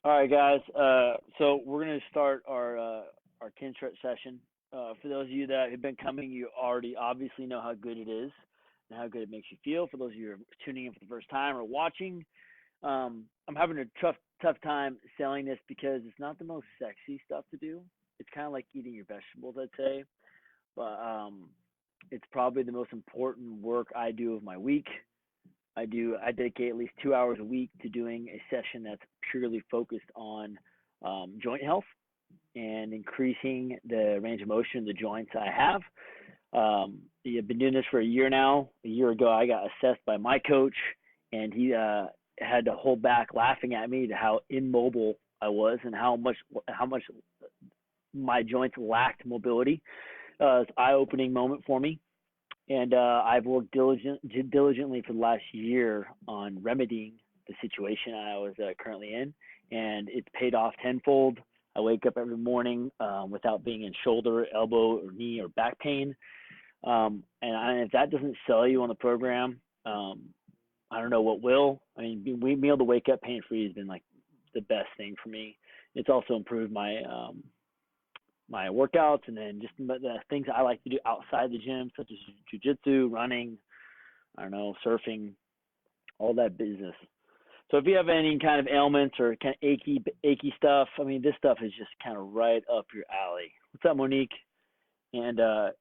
All right, guys. So we're gonna start our kin stretch session. For those of you that have been coming, you already obviously know how good it is and how good it makes you feel. For those of you who are tuning in for the first time or watching, I'm having a tough time selling this because it's not the most sexy stuff to do. It's kind of like eating your vegetables, I'd say, but it's probably the most important work I do of my week. I dedicate at least 2 hours a week to doing a session that's purely focused on joint health and increasing the range of motion in the joints I have. I've been doing this for a year now. A year ago, I got assessed by my coach, and he had to hold back laughing at me to how immobile I was and how much my joints lacked mobility. It's an eye-opening moment for me. And I've worked diligently for the last year on remedying the situation I was currently in, and it's paid off tenfold. I wake up every morning without being in shoulder, elbow, or knee or back pain. And if that doesn't sell you on the program, I don't know what will. I mean, being able to wake up pain-free has been like the best thing for me. It's also improved my my workouts, and then just the things I like to do outside the gym, such as jiu-jitsu, running, I don't know, surfing, all that business. So if you have any kind of ailments or kind of achy stuff, I mean, this stuff is just kind of right up your alley. What's up, Monique? And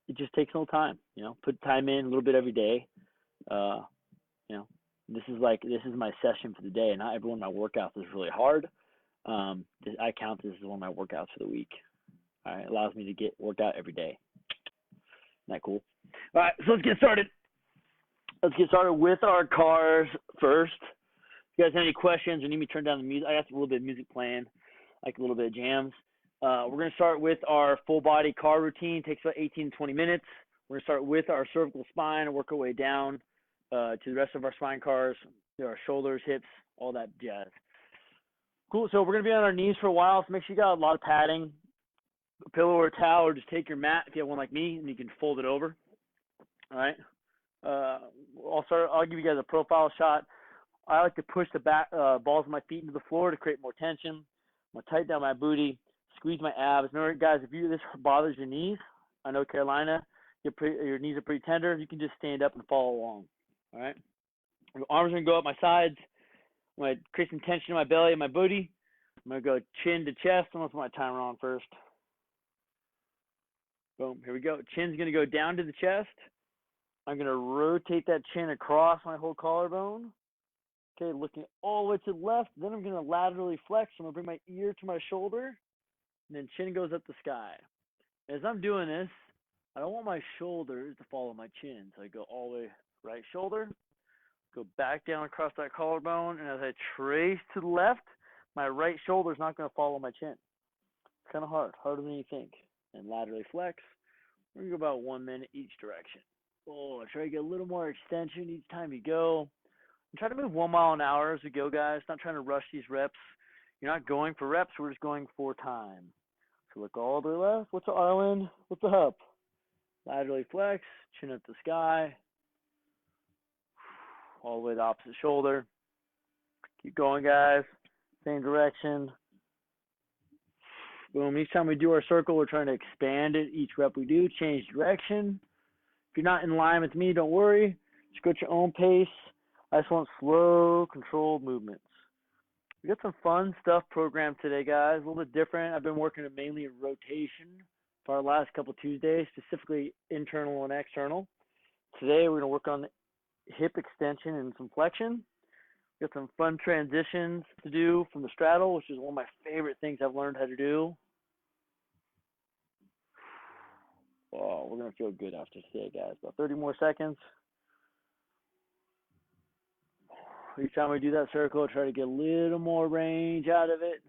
it just takes a little time, put time in a little bit every day. This is my session for the day. Not every one of my workouts is really hard. I count this as one of my workouts for the week. All right, allows me to get worked out every day. Isn't that cool? All right, so let's get started. Let's get started with our cars first. If you guys have any questions or need me to turn down the music, I got a little bit of music playing, like a little bit of jams. We're going to start with our full body car routine. It takes about 18 to 20 minutes. We're going to start with our cervical spine and work our way down to the rest of our spine cars, our shoulders, hips, all that jazz. Cool. So we're going to be on our knees for a while, so make sure you got a lot of padding. A pillow or a towel, or just take your mat if you have one like me, and you can fold it over. All right. I'll give you guys a profile shot. I like to push the balls of my feet into the floor to create more tension. I'm gonna tighten down my booty, squeeze my abs. Remember, guys, if this bothers your knees, I know Carolina, your knees are pretty tender. You can just stand up and follow along. All right. My arms are gonna go up my sides. I'm gonna create some tension in my belly and my booty. I'm gonna go chin to chest. I'm gonna put my timer on first. Boom, here we go. Chin's going to go down to the chest. I'm going to rotate that chin across my whole collarbone. Okay, looking all the way to the left. Then I'm going to laterally flex. I'm going to bring my ear to my shoulder. And then chin goes up the sky. As I'm doing this, I don't want my shoulders to follow my chin. So I go all the way right shoulder, go back down across that collarbone. And as I trace to the left, my right shoulder is not going to follow my chin. It's kind of hard, harder than you think. And laterally flex. We're going to go about 1 minute each direction. Try to get a little more extension each time you go. And try to move 1 mile an hour as we go, guys. Not trying to rush these reps. You're not going for reps. We're just going for time. So look all the way left. What's the island? What's the hub? Laterally flex. Chin up the sky. All the way to the opposite shoulder. Keep going, guys. Same direction. Boom. Each time we do our circle, we're trying to expand it. Each rep we do, change direction. If you're not in line with me, don't worry. Just go at your own pace. I just want slow, controlled movements. We got some fun stuff programmed today, guys. A little bit different. I've been working mainly in rotation for our last couple Tuesdays, specifically internal and external. Today, we're going to work on hip extension and some flexion. We got some fun transitions to do from the straddle, which is one of my favorite things I've learned how to do. Oh, we're going to feel good after today, guys. About 30 more seconds. Each time we do that circle, try to get a little more range out of it.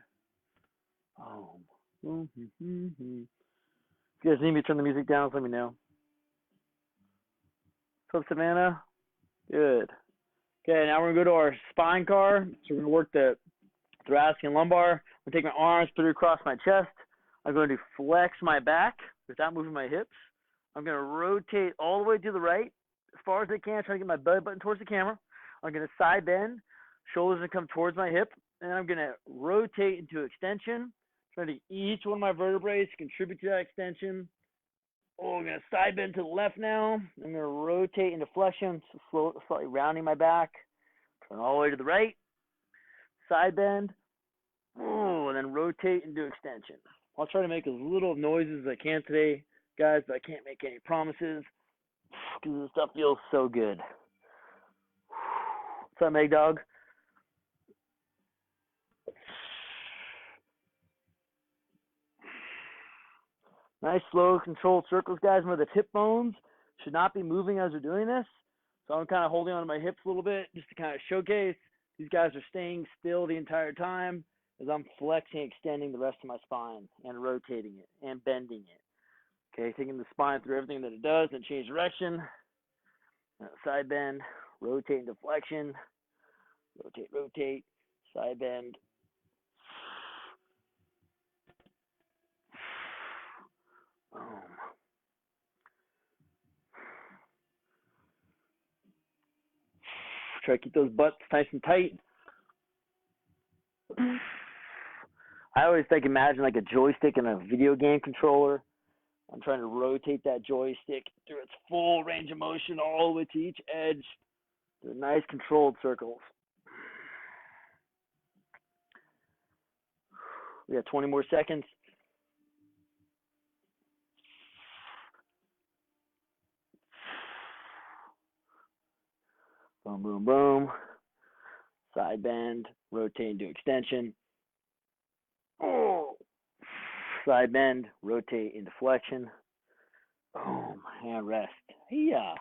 If you guys need me to turn the music down, let me know. What's up, Savannah? Good. Okay, now we're going to go to our spine car. So we're going to work the thoracic and lumbar. I'm going to take my arms, put it across my chest. I'm going to flex my back without moving my hips. I'm going to rotate all the way to the right as far as I can, trying to get my belly button towards the camera. I'm going to side bend. Shoulders going to come towards my hip. and I'm going to rotate into extension, trying to get each one of my vertebrae to contribute to that extension. Oh, I'm going to side bend to the left now. I'm going to rotate into flexion, so slightly rounding my back. Turn all the way to the right. Side bend. Oh, and then rotate into extension. I'll try to make as little noises as I can today, guys, but I can't make any promises because this stuff feels so good. What's up, Meg Dog? Nice, slow, controlled circles, guys. Remember, the hip bones should not be moving as we're doing this. So I'm kind of holding on to my hips a little bit just to kind of showcase. These guys are staying still the entire time as I'm flexing, extending the rest of my spine and rotating it and bending it. Okay, taking the spine through everything that it does and change direction. Side bend, rotate into flexion, rotate, side bend. Boom. Try to keep those butts nice and tight. I always imagine like a joystick and a video game controller. I'm trying to rotate that joystick through its full range of motion all the way to each edge. They're nice controlled circles. We got 20 more seconds. Boom, boom, boom. Side bend, rotate into extension. Oh. Side bend, rotate into flexion. Boom, hand rest. Yeah.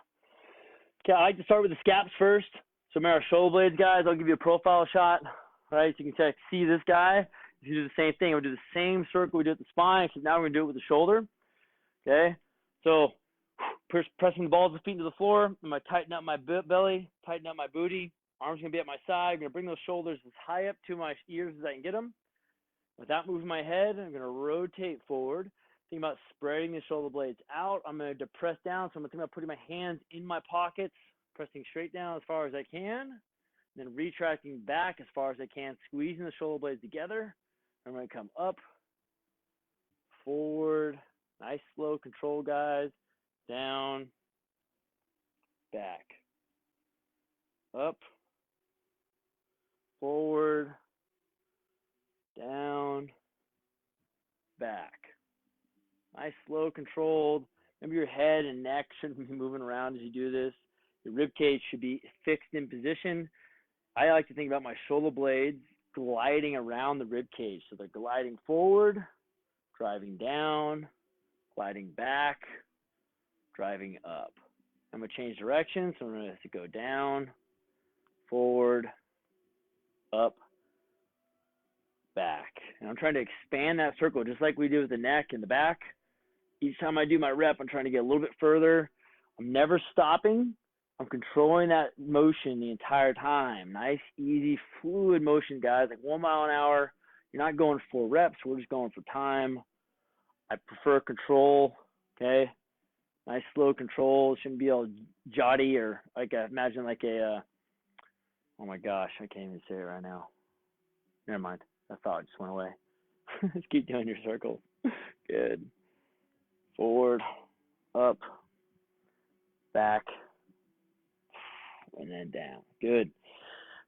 Okay, I like to start with the scaps first. So remember our shoulder blades, guys. I'll give you a profile shot. All right, so you can see this guy. You do the same thing. We'll do the same circle we do at the spine, except now we're gonna do it with the shoulder. Okay, so pressing the balls of the feet into the floor. I'm gonna tighten up my belly, tighten up my booty. Arms gonna be at my side. I'm gonna bring those shoulders as high up to my ears as I can get them. Without moving my head, I'm gonna rotate forward. Think about spreading the shoulder blades out. I'm gonna depress down, so I'm gonna think about putting my hands in my pockets, pressing straight down as far as I can, then retracting back as far as I can, squeezing the shoulder blades together. I'm gonna come up, forward, nice slow control, guys, down, back, up, forward, down, back. Nice, slow, controlled. Remember, your head and neck shouldn't be moving around as you do this. Your rib cage should be fixed in position. I like to think about my shoulder blades gliding around the rib cage. So they're gliding forward, driving down, gliding back, driving up. I'm going to change direction, so I'm going to go down, forward, up, back. And I'm trying to expand that circle just like we do with the neck and the back. Each time I do my rep, I'm trying to get a little bit further. I'm never stopping. I'm controlling that motion the entire time. Nice, easy, fluid motion, guys, like 1 mile an hour. You're not going for reps. We're just going for time. I prefer control, okay? Nice, slow control. It shouldn't be all jotty or imagine like a, oh my gosh, I can't even say it right now. Never mind. That thought just went away. Just keep doing your circles. Good. Forward, up, back, and then down. Good.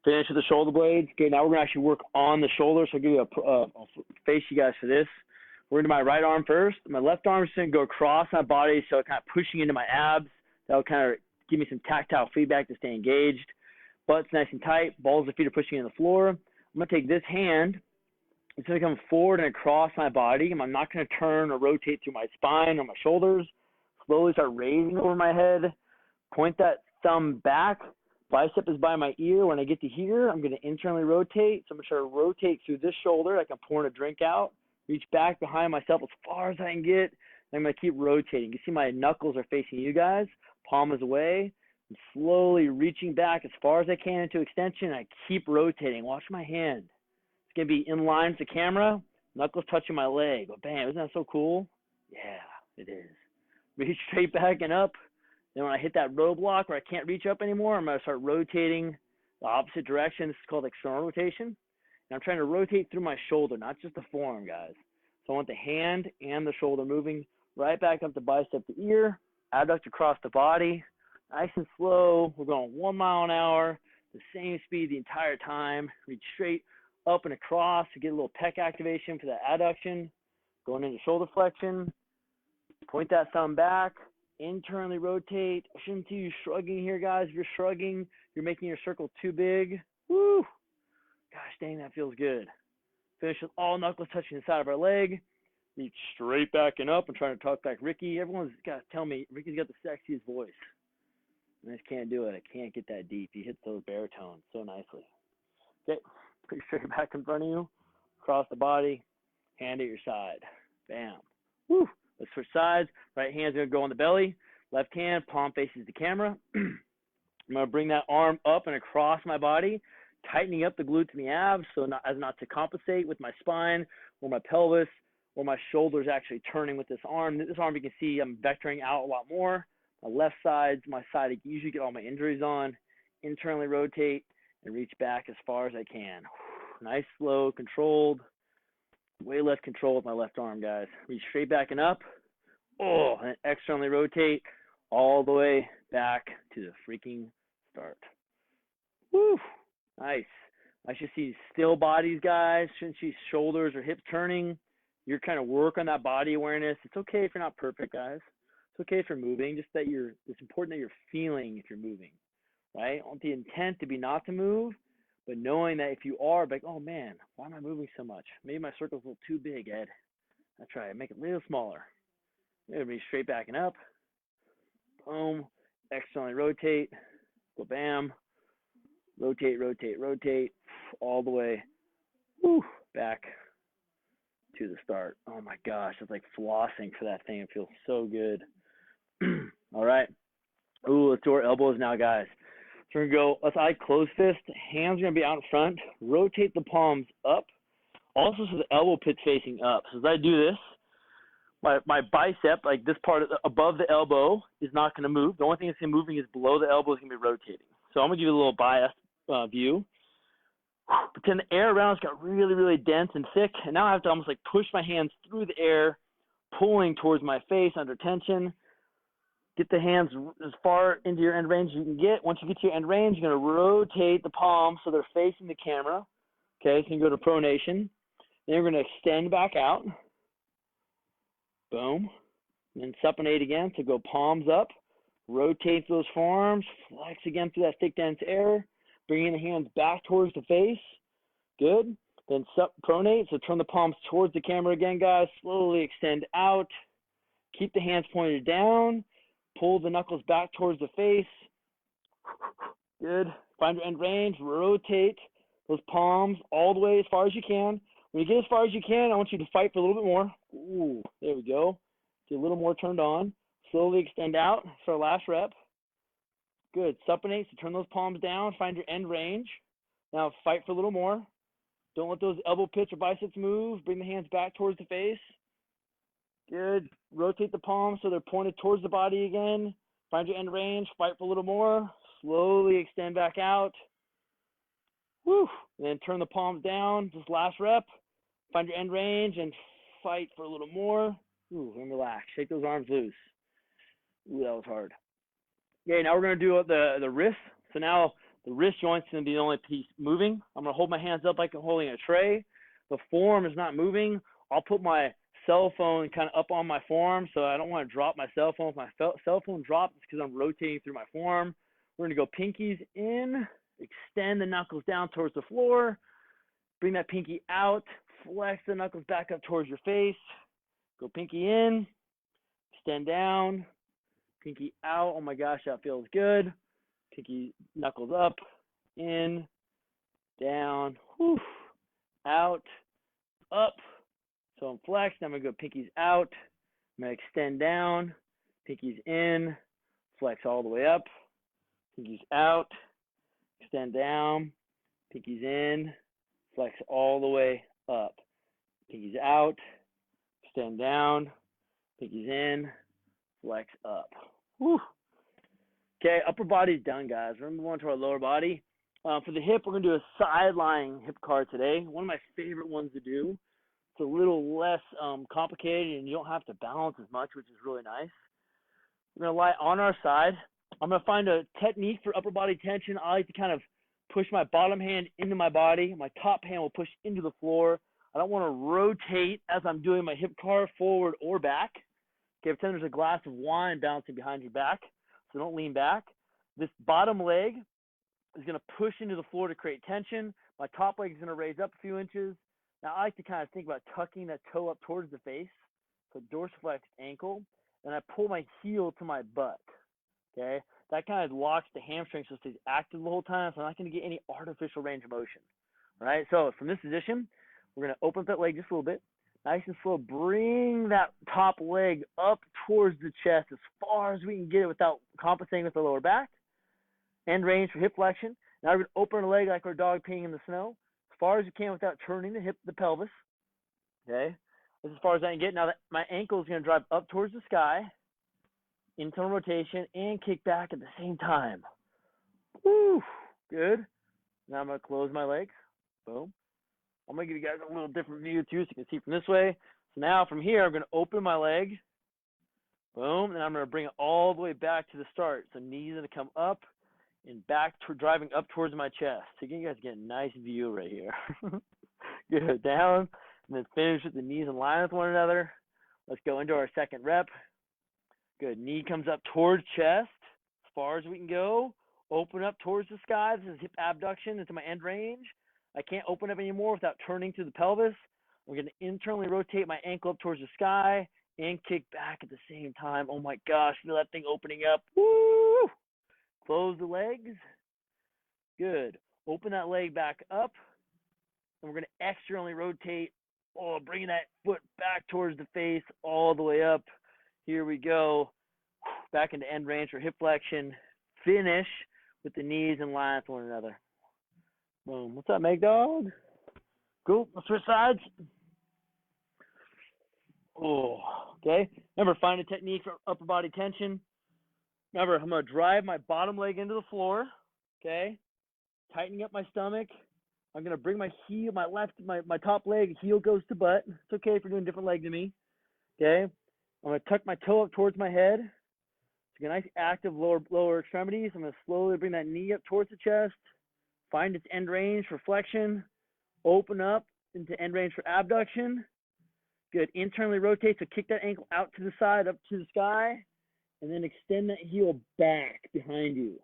Finish with the shoulder blades. Okay, now we're going to actually work on the shoulder. So I'll give you I'll face you guys for this. We're going to do my right arm first. My left arm is going to go across my body, so kind of pushing into my abs. That'll kind of give me some tactile feedback to stay engaged. Butt's nice and tight. Balls of the feet are pushing in the floor. I'm going to take this hand. It's going to come forward and across my body. I'm not going to turn or rotate through my spine or my shoulders. Slowly start raising over my head. Point that thumb back. Bicep is by my ear. When I get to here, I'm going to internally rotate. So I'm going to try to rotate through this shoulder like I'm pouring a drink out. Reach back behind myself as far as I can get. And I'm going to keep rotating. You see my knuckles are facing you guys. Palm is away. I'm slowly reaching back as far as I can into extension. I keep rotating. Watch my hand. It's going to be in line with the camera. Knuckles touching my leg. But bam, isn't that so cool? Yeah, it is. Reach straight back and up. Then when I hit that roadblock where I can't reach up anymore, I'm going to start rotating the opposite direction. This is called external rotation. And I'm trying to rotate through my shoulder, not just the forearm, guys. So I want the hand and the shoulder moving right back up the bicep to ear, abduct across the body, nice and slow. We're going 1 mile an hour, the same speed the entire time. Reach straight up and across to get a little pec activation for that adduction. Going into shoulder flexion. Point that thumb back. Internally rotate. I shouldn't see you shrugging here, guys. If you're shrugging, you're making your circle too big. Woo! Gosh dang, that feels good. Finish with all knuckles touching the side of our leg. Reach straight back and up. I'm trying to talk back Ricky. Everyone's got to tell me Ricky's got the sexiest voice. I just can't do it. I can't get that deep. He hits those baritones so nicely. Okay, pretty straight back in front of you. Across the body. Hand at your side. Bam. Woo! Let's switch sides. Right hand's going to go on the belly. Left hand, palm faces the camera. I'm going to bring that arm up and across my body, tightening up the glutes and the abs as not to compensate with my spine or my pelvis or my shoulders actually turning with this arm. This arm, you can see I'm vectoring out a lot more. My left side's my side I usually get all my injuries on. Internally rotate and reach back as far as I can. Nice, slow, controlled. Way less control with my left arm, guys. Reach straight back and up. Oh, and externally rotate all the way back to the freaking start. Woo! Nice. I should see still bodies, guys. Shouldn't see shoulders or hips turning. You're kind of work on that body awareness. It's okay if you're not perfect, guys. It's okay if you're moving. Just that it's important that you're feeling if you're moving, right? I want the intent to be not to move, but knowing that if you are, like, oh man, why am I moving so much? Maybe my circle's a little too big, Ed. That's right. Make it a little smaller. Maybe straight back and up. Boom. Externally rotate. Go bam. Rotate, rotate, rotate. All the way back to the start. Oh my gosh, it's like flossing for that thing. It feels so good. All right. Ooh, let's do our elbows now, guys. So we're going to go, let's eye close fist. Hands are going to be out in front. Rotate the palms up. Also, so the elbow pit's facing up. So as I do this, my bicep, like this part above the elbow, is not going to move. The only thing that's going to be moving is below the elbow is going to be rotating. So I'm going to give you a little biased view. Pretend the air around us got really, really dense and thick. And now I have to almost like push my hands through the air, pulling towards my face under tension. Get the hands as far into your end range as you can get. Once you get to your end range, you're going to rotate the palms so they're facing the camera. Okay, so you can go to pronation. Then you're going to extend back out. Boom. And then supinate again. So go palms up. Rotate those forearms. Flex again through that thick, dense air. Bringing the hands back towards the face. Good. Then pronate. So turn the palms towards the camera again, guys. Slowly extend out. Keep the hands pointed down. Pull the knuckles back towards the face. Good. Find your end range. Rotate those palms all the way as far as you can. When you get as far as you can, I want you to fight for a little bit more. Ooh, there we go. Get a little more turned on. Slowly extend out for our last rep. Good. Supinate. So turn those palms down. Find your end range. Now fight for a little more. Don't let those elbow pits or biceps move. Bring the hands back towards the face. Good. Rotate the palms so they're pointed towards the body again. Find your end range. Fight for a little more. Slowly extend back out. Woo. Then turn the palms down. Just last rep. Find your end range and fight for a little more. Ooh, and relax. Shake those arms loose. Ooh, that was hard. Okay, now we're going to do the wrist. So now the wrist joint's going to be the only piece moving. I'm going to hold my hands up like I'm holding a tray. The forearm is not moving. I'll put my cell phone kind of up on my forearm, so I don't want to drop my cell phone. If my cell phone drops, it's because I'm rotating through my forearm. We're going to go pinkies in, extend the knuckles down towards the floor, bring that pinky out, flex the knuckles back up towards your face, go pinky in, extend down, pinky out. Oh my gosh, that feels good. Pinky knuckles up, in, down, whew, out, up. So I'm flexed. I'm going to go pinkies out. I'm going to extend down, pinkies in, flex all the way up, pinkies out, extend down, pinkies in, flex all the way up, pinkies out, extend down, pinkies in, flex up. Whew. Okay, upper body's done, guys. We're going to move on to our lower body. For the hip, we're going to do a side-lying hip car today. One of my favorite ones to do. It's a little less complicated, and you don't have to balance as much, which is really nice. We're going to lie on our side. I'm going to find a technique for upper body tension. I like to kind of push my bottom hand into my body. My top hand will push into the floor. I don't want to rotate as I'm doing my hip car forward or back. Okay, pretend there's a glass of wine bouncing behind your back, so don't lean back. This bottom leg is going to push into the floor to create tension. My top leg is going to raise up a few inches. Now, I like to kind of think about tucking that toe up towards the face, so dorsiflex ankle, and I pull my heel to my butt, okay? That kind of locks the hamstring so it stays active the whole time, so I'm not going to get any artificial range of motion, all right? So from this position, we're going to open up that leg just a little bit. Nice and slow, bring that top leg up towards the chest as far as we can get it without compensating with the lower back. End range for hip flexion. Now we're going to open our leg like our dog peeing in the snow as far as you can without turning the pelvis. Okay, this is as far as I can get. Now my ankle is going to drive up towards the sky, internal rotation, and kick back at the same time. Woo, good. Now I'm going to close my legs. Boom. I'm going to give you guys a little different view too so you can see from this way. So now from here, I'm going to open my leg. Boom. And I'm going to bring it all the way back to the start. So knees are going to come up and back to driving up towards my chest. So you guys get a nice view right here. Good. Down. And then finish with the knees in line with one another. Let's go into our second rep. Good. Knee comes up towards chest as far as we can go. Open up towards the sky. This is hip abduction into my end range. I can't open up anymore without turning to the pelvis. I'm going to internally rotate my ankle up towards the sky and kick back at the same time. Oh my gosh, feel that thing opening up. Woo! Close the legs. Good. Open that leg back up. And we're going to externally rotate. Oh, bringing that foot back towards the face all the way up. Here we go. Back into end range for hip flexion. Finish with the knees in line with one another. Boom. What's up, Meg Dog? Cool. Let's switch sides. Oh, okay. Remember, find a technique for upper body tension. Remember, I'm going to drive my bottom leg into the floor. Okay. Tightening up my stomach. I'm going to bring my heel, my top leg, heel goes to butt. It's okay if you're doing a different leg than me. Okay. I'm going to tuck my toe up towards my head. So get a nice active lower extremities. I'm going to slowly bring that knee up towards the chest. Find its end range for flexion. Open up into end range for abduction. Good. Internally rotate, so kick that ankle out to the side, up to the sky, and then extend that heel back behind you.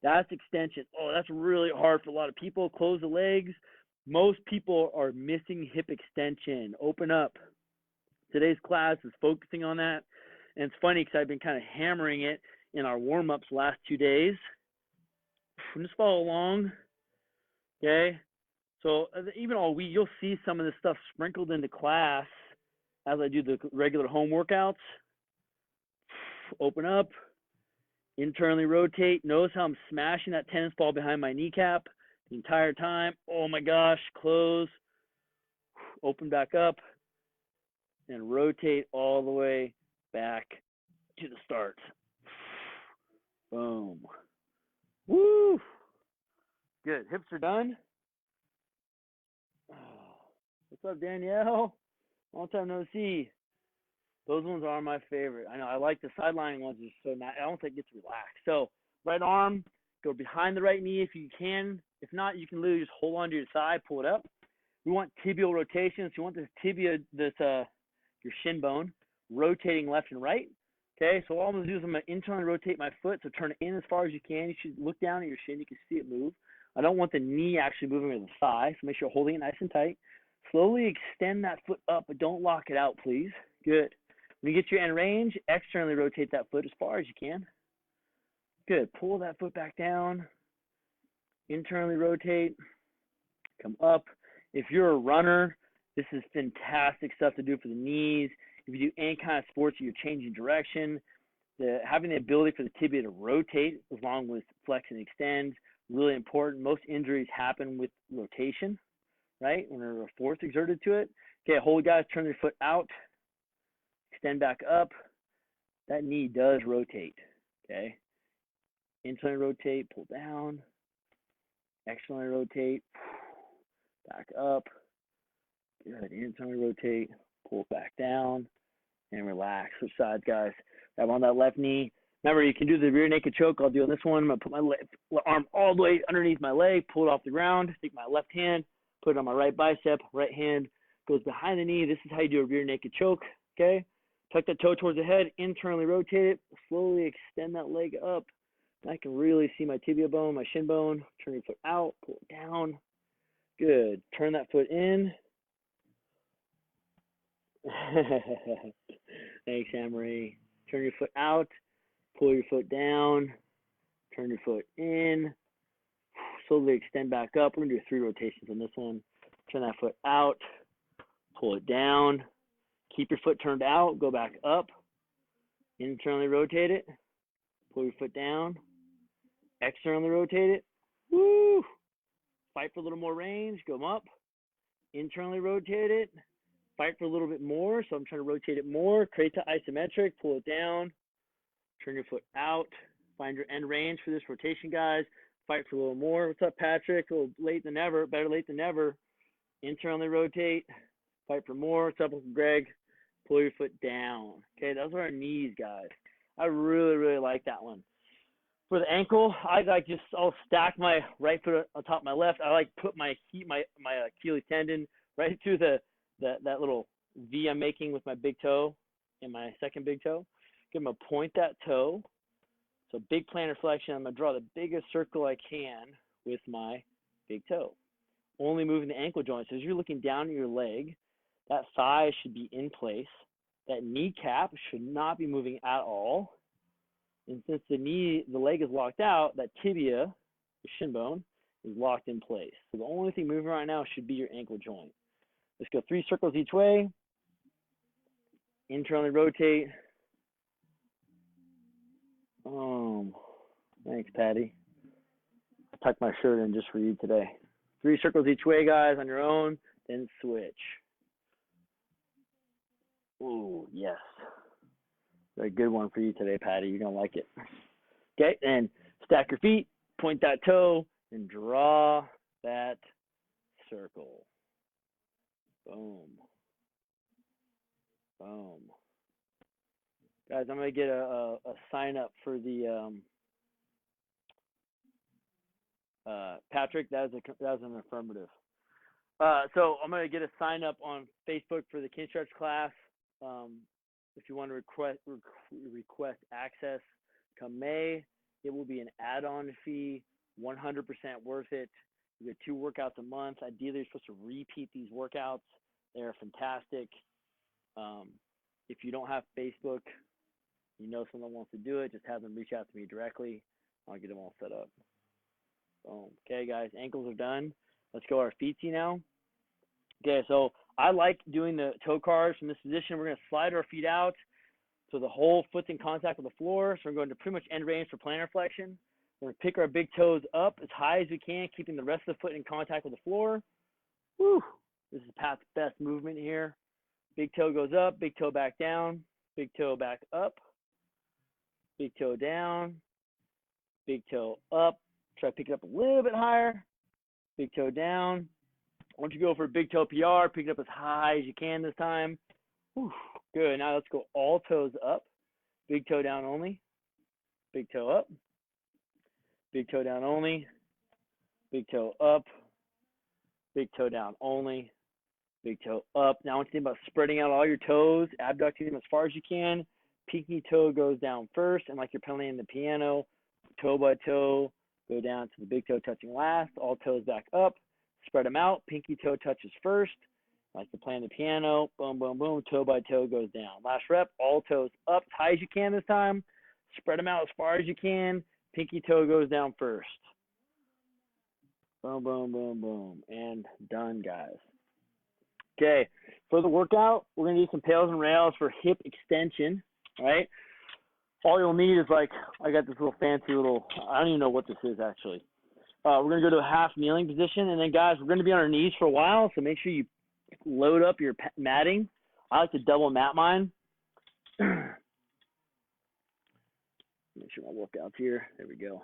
That's extension. Oh, that's really hard for a lot of people. Close the legs. Most people are missing hip extension. Open up. Today's class is focusing on that. And it's funny because I've been kind of hammering it in our warm-ups last 2 days. Just follow along, okay? So even all week, you'll see some of this stuff sprinkled into class as I do the regular home workouts. Open up, internally rotate. Notice how I'm smashing that tennis ball behind my kneecap the entire time. Oh my gosh, close, open back up, and rotate all the way back to the start. Boom. Woo! Good. Hips are done. What's up, Danielle? Long time no see. Those ones are my favorite. I know I like the sidelining ones. So not, I don't think it gets relaxed. So right arm, go behind the right knee if you can. If not, you can literally just hold on to your side, pull it up. We want tibial rotation. So you want this tibia, your shin bone, rotating left and right. Okay, so all I'm going to do is I'm going to internally rotate my foot, so turn it in as far as you can. You should look down at your shin. You can see it move. I don't want the knee actually moving to the thigh, so make sure you're holding it nice and tight. Slowly extend that foot up, but don't lock it out, please. Good. When you get your end range, externally rotate that foot as far as you can. Good. Pull that foot back down. Internally rotate. Come up. If you're a runner, this is fantastic stuff to do for the knees. If you do any kind of sports, you're changing direction. Having the ability for the tibia to rotate along with flex and extend, really important. Most injuries happen with rotation, right? When there's a force exerted to it. Okay, hold guys, turn your foot out, extend back up. That knee does rotate, okay? Internally rotate, pull down. Externally rotate, back up. Good. Internally rotate, pull it back down, and relax. Switch sides, guys. Grab on that left knee. Remember, you can do the rear naked choke. I'll do on this one. I'm going to put my arm all the way underneath my leg, pull it off the ground, take my left hand, put it on my right bicep, right hand goes behind the knee. This is how you do a rear naked choke, okay? Tuck that toe towards the head, internally rotate it, slowly extend that leg up. And I can really see my tibia bone, my shin bone. Turn your foot out, pull it down. Good. Turn that foot in. Thanks, Anne-Marie. Turn your foot out, pull your foot down, turn your foot in, slowly extend back up. We're going to do 3 rotations on this one. Turn that foot out, pull it down, keep your foot turned out, go back up, internally rotate it, pull your foot down, externally rotate it, woo! Fight for a little more range, go up, internally rotate it, fight for a little bit more, so I'm trying to rotate it more, create the isometric, pull it down, turn your foot out, find your end range for this rotation, guys, fight for a little more. What's up, Patrick? A little late than never, better late than never. Internally rotate, fight for more. What's up, Greg? Pull your foot down. Okay, those are our knees, guys. I really, really like that one. For the ankle, I'll stack my right foot on top of my left. I like put my Achilles tendon right through that little V I'm making with my big toe and my second big toe. I'm going to point that toe. So big plantar flexion. I'm going to draw the biggest circle I can with my big toe. Only moving the ankle joint. So as you're looking down at your leg, that thigh should be in place. That kneecap should not be moving at all. And since the leg is locked out, that tibia, the shin bone, is locked in place. So the only thing moving right now should be your ankle joint. Let's go 3 circles each way. Internally rotate. Thanks, Patty. I tucked my shirt in just for you today. 3 circles each way, guys, on your own, then switch. Ooh, yes. Very good one for you today, Patty. You're going to like it. Okay, and stack your feet, point that toe, and draw that circle. Boom. Boom. Guys, I'm going to get a sign up for the Patrick. That was an affirmative. So I'm going to get a sign up on Facebook for the Kin Stretch class. If you want to request access come May, it will be an add-on fee, 100% worth it. You get 2 workouts a month. Ideally, you're supposed to repeat these workouts. They're fantastic. If you don't have Facebook, you know someone wants to do it, just have them reach out to me directly. I'll get them all set up. Boom. Okay, guys, ankles are done. Let's go our feetsies now. Okay, so I like doing the toe cars from this position. We're going to slide our feet out so the whole foot's in contact with the floor. So we're going to pretty much end range for plantar flexion. We're going to pick our big toes up as high as we can, keeping the rest of the foot in contact with the floor. Woo! This is Pat's best movement here. Big toe goes up, big toe back down, big toe back up, big toe down, big toe up. Try to pick it up a little bit higher. Big toe down. Once you go for a big toe PR, pick it up as high as you can this time. Whew, good. Now let's go all toes up. Big toe down only. Big toe up. Big toe down only. Big toe up. Big toe down only. Big toe up. Now I want you to think about spreading out all your toes, abducting them as far as you can. Pinky toe goes down first, and like you're playing the piano, toe by toe, go down to the big toe touching last. All toes back up. Spread them out. Pinky toe touches first. Like you're playing the piano. Boom, boom, boom. Toe by toe goes down. Last rep. All toes up as high as you can this time. Spread them out as far as you can. Pinky toe goes down first. Boom, boom, boom, boom. And done, guys. Okay, for the workout, we're going to do some pails and rails for hip extension, right? All you'll need is like, I got this little fancy little, I don't even know what this is actually. We're going to go to a half kneeling position, and then guys, we're going to be on our knees for a while, so make sure you load up your matting. I like to double mat mine. Make sure my workout's here. There we go.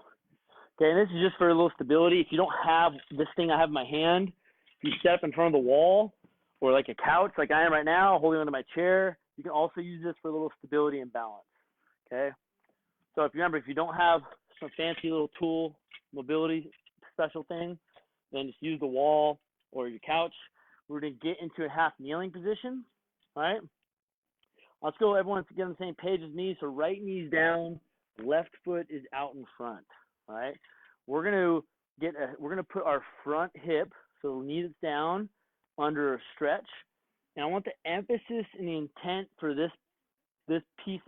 Okay, and this is just for a little stability. If you don't have this thing I have in my hand, if you step in front of the wall or like a couch like I am right now, holding onto my chair, you can also use this for a little stability and balance. Okay, so if you remember, if you don't have some fancy little tool, mobility special thing, then just use the wall or your couch. We're going to get into a half kneeling position. All right, let's go everyone to get on the same page as me. So right knee's down, left foot is out in front. All right, we're gonna put our front hip, so the knee that's down, under a stretch, and I want the emphasis and the intent for this piece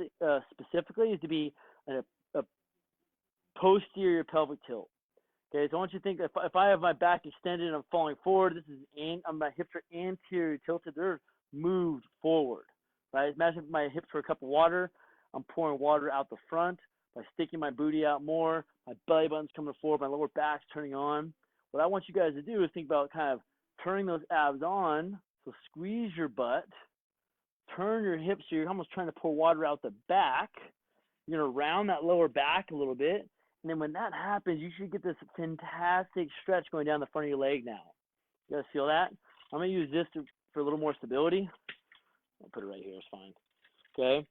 specifically is to be a posterior pelvic tilt. Okay, so I want you to think if I have my back extended and I'm falling forward, my hips are anterior tilted, they're moved forward. Right? Imagine if my hips were a cup of water, I'm pouring water out the front. By sticking my booty out more, my belly button's coming forward, my lower back's turning on. What I want you guys to do is think about kind of turning those abs on. So squeeze your butt, turn your hips so you're almost trying to pour water out the back. You're going to round that lower back a little bit. And then when that happens, you should get this fantastic stretch going down the front of your leg now. You guys feel that? I'm going to use this for a little more stability. I'll put it right here. It's fine. Okay.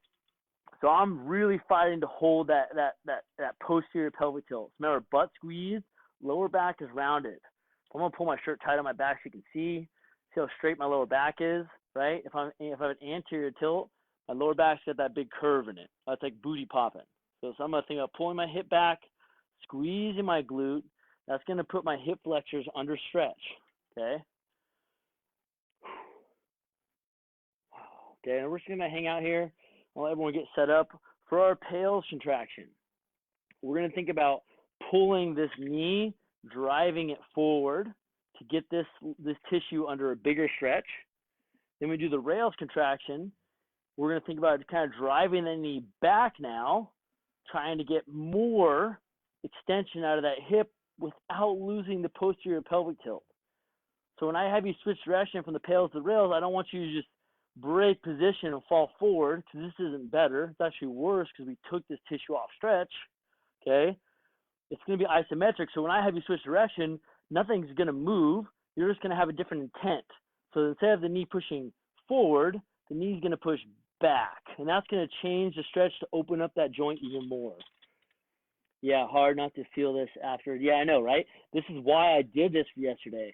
So I'm really fighting to hold that posterior pelvic tilt. Remember, butt squeeze, lower back is rounded. So I'm gonna pull my shirt tight on my back so you can see how straight my lower back is, right? If I have an anterior tilt, my lower back's got that big curve in it. That's like booty popping. So I'm gonna think about pulling my hip back, squeezing my glute. That's gonna put my hip flexors under stretch. Okay. Okay, and we're just gonna hang out here. While everyone get set up for our pales contraction. We're going to think about pulling this knee, driving it forward to get this tissue under a bigger stretch. Then we do the rails contraction. We're going to think about kind of driving the knee back now, trying to get more extension out of that hip without losing the posterior pelvic tilt. So when I have you switch direction from the pales to the rails, I don't want you to just break position and fall forward, because this isn't better. It's actually worse because we took this tissue off stretch. Okay, it's going to be isometric. So when I have you switch direction, nothing's going to move. You're just going to have a different intent. So instead of the knee pushing forward, the knee's going to push back, and that's going to change the stretch to open up that joint even more. Yeah, hard not to feel this after. Yeah, I know, right? This is why I did this for yesterday,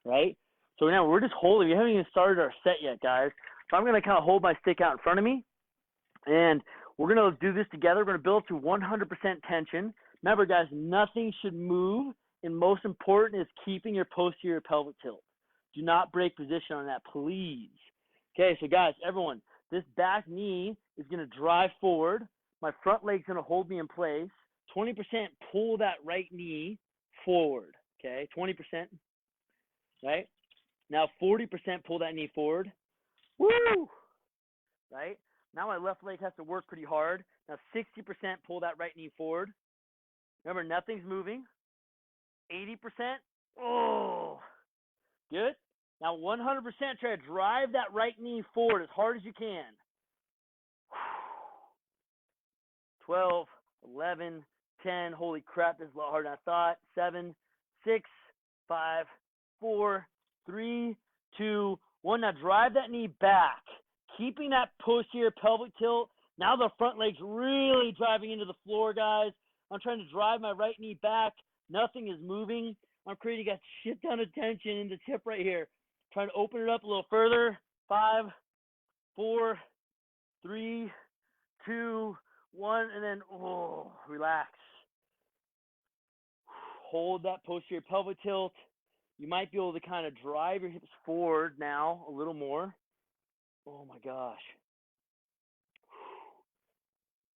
right? So now we're just holding. We haven't even started our set yet, guys. So I'm going to kind of hold my stick out in front of me, and we're going to do this together. We're going to build to 100% tension. Remember, guys, nothing should move, and most important is keeping your posterior pelvic tilt. Do not break position on that, please. Okay, so guys, everyone, this back knee is going to drive forward. My front leg's going to hold me in place. 20% pull that right knee forward, okay, 20%, right? Now 40% pull that knee forward. Woo! Right? Now my left leg has to work pretty hard. Now 60% pull that right knee forward. Remember, nothing's moving. 80%. Oh, good. Now 100% try to drive that right knee forward as hard as you can. 12, 11, 10. Holy crap, this is a lot harder than I thought. 7, 6, 5, 4, 3, 2, 1. Now drive that knee back, keeping that posterior pelvic tilt. Now the front leg's really driving into the floor, guys. I'm trying to drive my right knee back. Nothing is moving. I'm creating a shit ton of tension in the tip right here. Trying to open it up a little further. 5, 4, 3, 2, 1, and then relax. Hold that posterior pelvic tilt. You might be able to kind of drive your hips forward now a little more. Oh my gosh.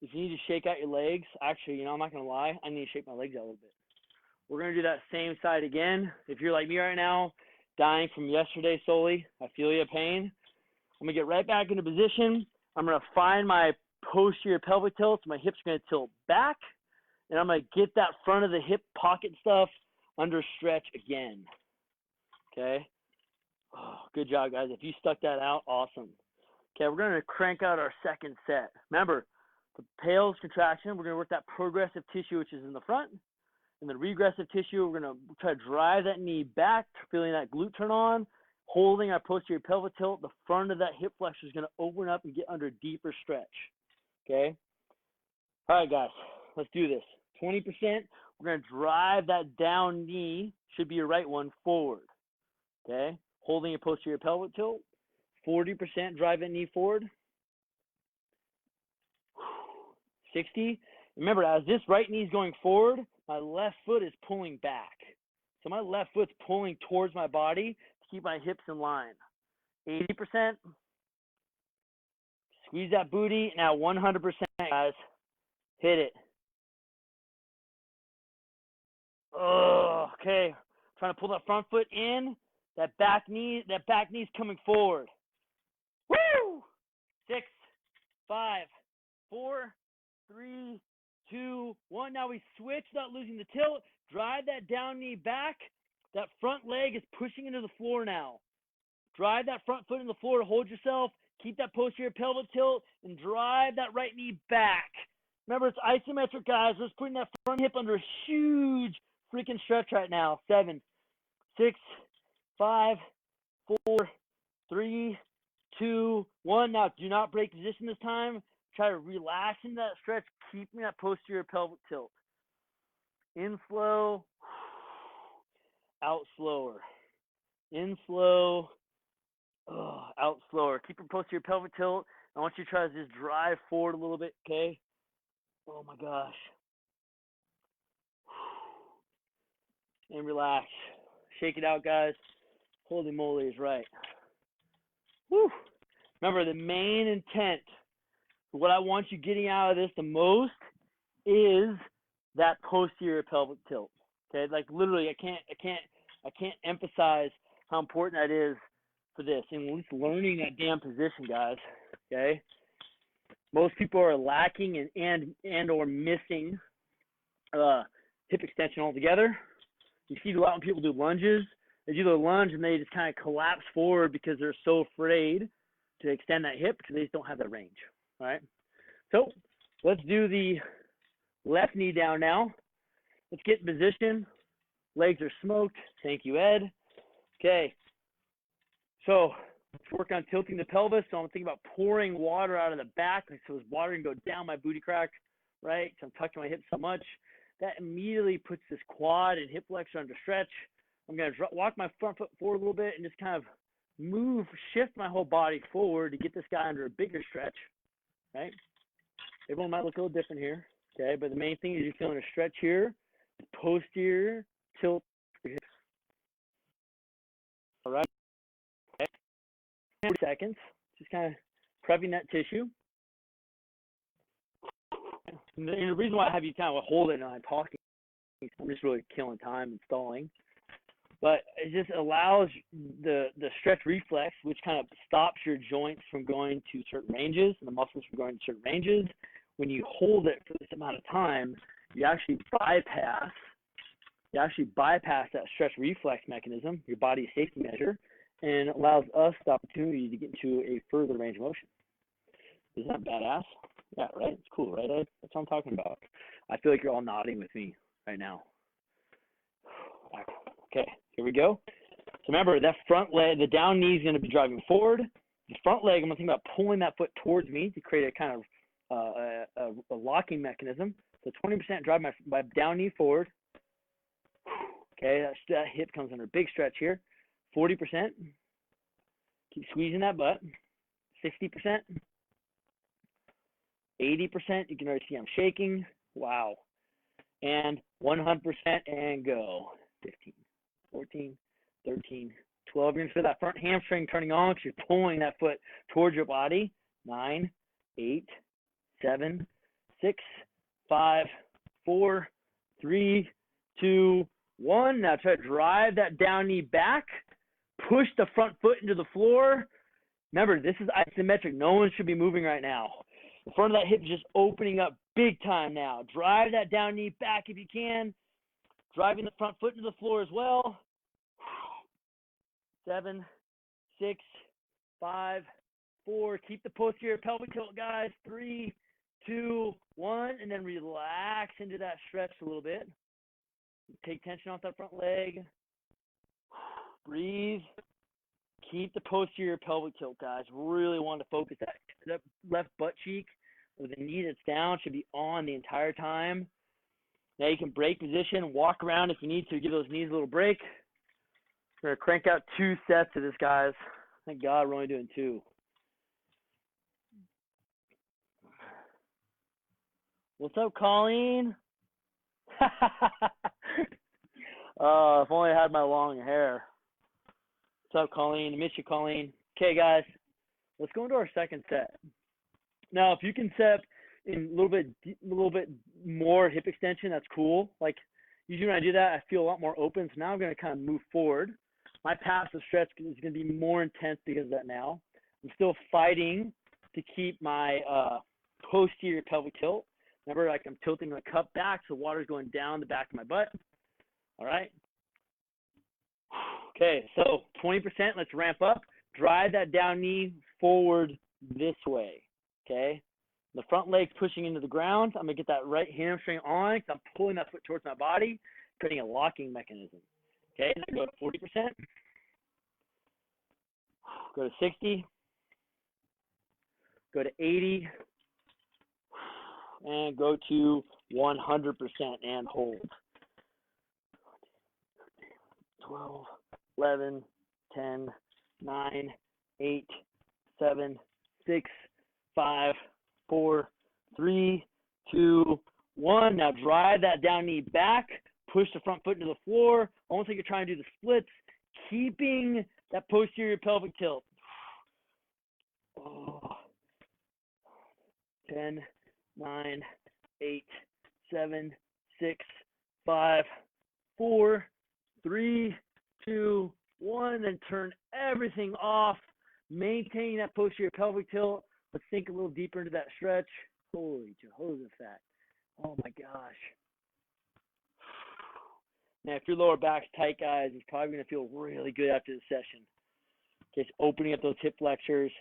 If you need to shake out your legs, actually, I'm not going to lie, I need to shake my legs out a little bit. We're going to do that same side again. If you're like me right now, dying from yesterday solely, I feel your pain. I'm going to get right back into position. I'm going to find my posterior pelvic tilt. So my hips are going to tilt back, and I'm going to get that front of the hip pocket stuff under stretch again. Okay? Oh, good job, guys. If you stuck that out, awesome. Okay, we're going to crank out our second set. Remember, the pales contraction, we're going to work that progressive tissue, which is in the front. In the regressive tissue, we're going to try to drive that knee back, feeling that glute turn on, holding our posterior pelvic tilt. The front of that hip flexor is going to open up and get under deeper stretch. Okay? All right, guys, let's do this. 20%, we're going to drive that down knee, should be your right one, forward. Okay? Holding your posterior pelvic tilt. 40%, drive that knee forward. 60. Remember, as this right knee is going forward, my left foot is pulling back. So my left foot's pulling towards my body to keep my hips in line. 80%. Squeeze that booty. Now 100%, guys. Hit it. Oh, okay. Trying to pull that front foot in. That back knee's coming forward. Woo! 6, 5, 4, 3, 2, 1. Now we switch without losing the tilt. Drive that down knee back. That front leg is pushing into the floor now. Drive that front foot in the floor to hold yourself. Keep that posterior pelvic tilt and drive that right knee back. Remember, it's isometric, guys. We're just putting that front hip under a huge freaking stretch right now. 7, 6, 5, 4, 3, 2, 1. Now, do not break position this time. Try to relax in that stretch, keeping that posterior pelvic tilt. In slow, out slower. In slow, out slower. Keep your posterior pelvic tilt. I want you to try to just drive forward a little bit, okay? Oh my gosh. And relax. Shake it out, guys. Holy moly is right. Whew. Remember, the main intent, what I want you getting out of this the most is that posterior pelvic tilt. Okay, like literally, I can't emphasize how important that is for this, and at least learning that damn position, guys. Okay, most people are lacking and or missing hip extension altogether. You see a lot when people do lunges. They do the lunge and they just kind of collapse forward because they're so afraid to extend that hip because they just don't have that range. All right. So let's do the left knee down now. Let's get in position. Legs are smoked. Thank you, Ed. Okay. So let's work on tilting the pelvis. So I'm thinking about pouring water out of the back. So this water can go down my booty crack, right? So I'm tucking my hips so much. That immediately puts this quad and hip flexor under stretch. I'm going to walk my front foot forward a little bit and just kind of shift my whole body forward to get this guy under a bigger stretch, right? Everyone might look a little different here, okay? But the main thing is you're feeling a stretch here, posterior tilt. All right? Okay. 40 seconds, just kind of prepping that tissue. And the reason why I have you kind of hold it and I'm talking, I'm just really killing time and stalling. But it just allows the stretch reflex, which kind of stops your joints from going to certain ranges and the muscles from going to certain ranges. When you hold it for this amount of time, you actually bypass that stretch reflex mechanism, your body's safety measure, and allows us the opportunity to get into a further range of motion. Isn't that badass? Yeah, right? It's cool, right, Ed? That's what I'm talking about. I feel like you're all nodding with me right now. Okay, here we go. So remember, that front leg, the down knee is going to be driving forward. The front leg, I'm going to think about pulling that foot towards me to create a kind of a locking mechanism. So 20% drive my down knee forward. Okay, that hip comes under a big stretch here. 40%. Keep squeezing that butt. 60%. 80%. You can already see I'm shaking. Wow. And 100% and go. 15, 14, 13, 12. You're going to feel that front hamstring turning on because you're pulling that foot towards your body. 9, 8, 7, 6, 5, 4, 3, 2, 1. Now try to drive that down knee back. Push the front foot into the floor. Remember, this is isometric. No one should be moving right now. The front of that hip is just opening up big time now. Drive that down knee back if you can. Driving the front foot into the floor as well. 7, 6, 5, 4. Keep the posterior pelvic tilt, guys. 3, 2, 1. And then relax into that stretch a little bit. Take tension off that front leg. Breathe. Keep the posterior pelvic tilt, guys. Really want to focus that left butt cheek with the knee that's down should be on the entire time. Now you can break position, walk around if you need to, give those knees a little break. We're going to crank out 2 sets of this, guys. Thank God we're only doing 2. What's up, Colleen? If only I had my long hair. What's up, Colleen? I miss you, Colleen. Okay, guys, let's go into our second set. Now, if you can set in a little bit more hip extension, that's cool. Like, usually when I do that, I feel a lot more open. So now I'm going to kind of move forward. My passive stretch is going to be more intense because of that now. I'm still fighting to keep my posterior pelvic tilt. Remember, like I'm tilting my cup back, so water's going down the back of my butt. All right. Okay, so 20%, let's ramp up. Drive that down knee forward this way, okay? The front leg's pushing into the ground. I'm going to get that right hamstring on because I'm pulling that foot towards my body, creating a locking mechanism. Okay, now go to 40%. Go to 60. Go to 80. And go to 100% and hold. 12, 11, 10, 9, 8, 7, 6, 5, 4, 3, 2, 1. Now drive that down knee back. Push the front foot into the floor. Almost like you're trying to do the splits. Keeping that posterior pelvic tilt. 10, 9, 8, 7, 6, 5, 4, 3, 2, 1. Then turn everything off. Maintaining that posterior pelvic tilt. Let's sink a little deeper into that stretch. Holy Jehoshaphat. Oh my gosh. Now, if your lower back's tight, guys, it's probably going to feel really good after the session. Just opening up those hip flexors,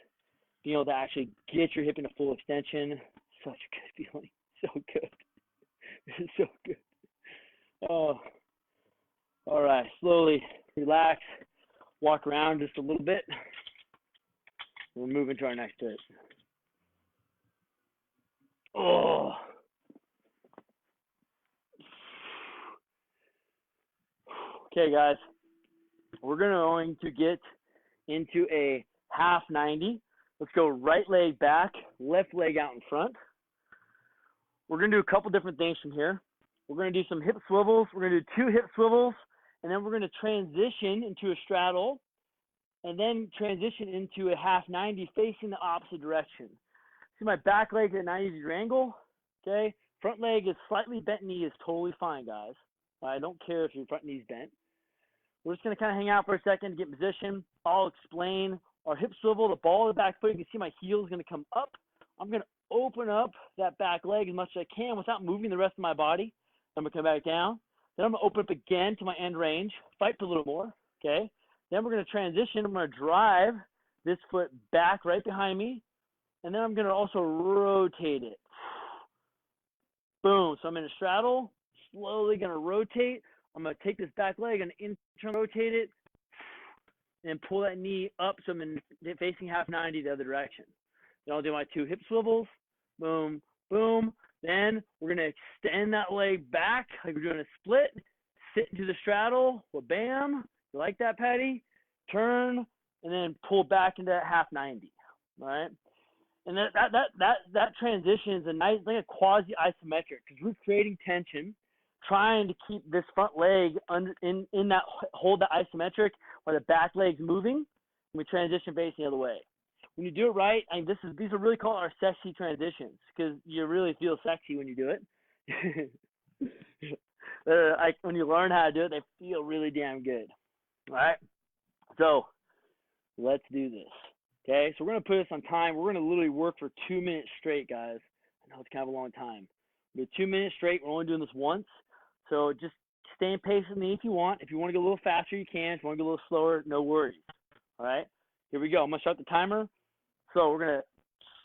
being able to actually get your hip into full extension. Such a good feeling. So good. It's so good. Oh. All right. Slowly relax. Walk around just a little bit. We're moving to our next bit. Oh. Okay, guys. We're going to get into a half 90. Let's go right leg back, left leg out in front. We're going to do a couple different things from here. We're going to do some hip swivels. We're going to do 2 hip swivels, and then we're going to transition into a straddle, and then transition into a half 90 facing the opposite direction. See my back leg at a 90-degree angle, okay? Front leg is slightly bent knee is totally fine, guys. I don't care if your front knee's bent. We're just going to kind of hang out for a second to get in position. I'll explain our hip swivel, the ball of the back foot. You can see my heel is going to come up. I'm going to open up that back leg as much as I can without moving the rest of my body. I'm going to come back down. Then I'm going to open up again to my end range, fight for a little more, okay? Then we're going to transition. I'm going to drive this foot back right behind me, and then I'm going to also rotate it. Boom. So I'm in a straddle, slowly going to rotate. I'm going to take this back leg and internal rotate it and pull that knee up so I'm facing half 90 the other direction. Then I'll do my 2 hip swivels. Boom, boom. Then we're going to extend that leg back like we're doing a split. Sit into the straddle. Well, bam. You like that, Patty? Turn and then pull back into that half 90. All right. And that transition is a nice, like a quasi isometric because we're creating tension, trying to keep this front leg in that hold that isometric while the back leg's moving. And we transition facing the other way. When you do it right, these are really called our sexy transitions because you really feel sexy when you do it. When you learn how to do it, they feel really damn good. All right. So let's do this. Okay. So we're going to put this on time. We're going to literally work for 2 minutes straight, guys. I know it's kind of a long time. We're 2 minutes straight. We're only doing this once. So just stay in pace with me if you want. If you want to go a little faster, you can. If you want to go a little slower, no worries. All right. Here we go. I'm going to start the timer. So we're going to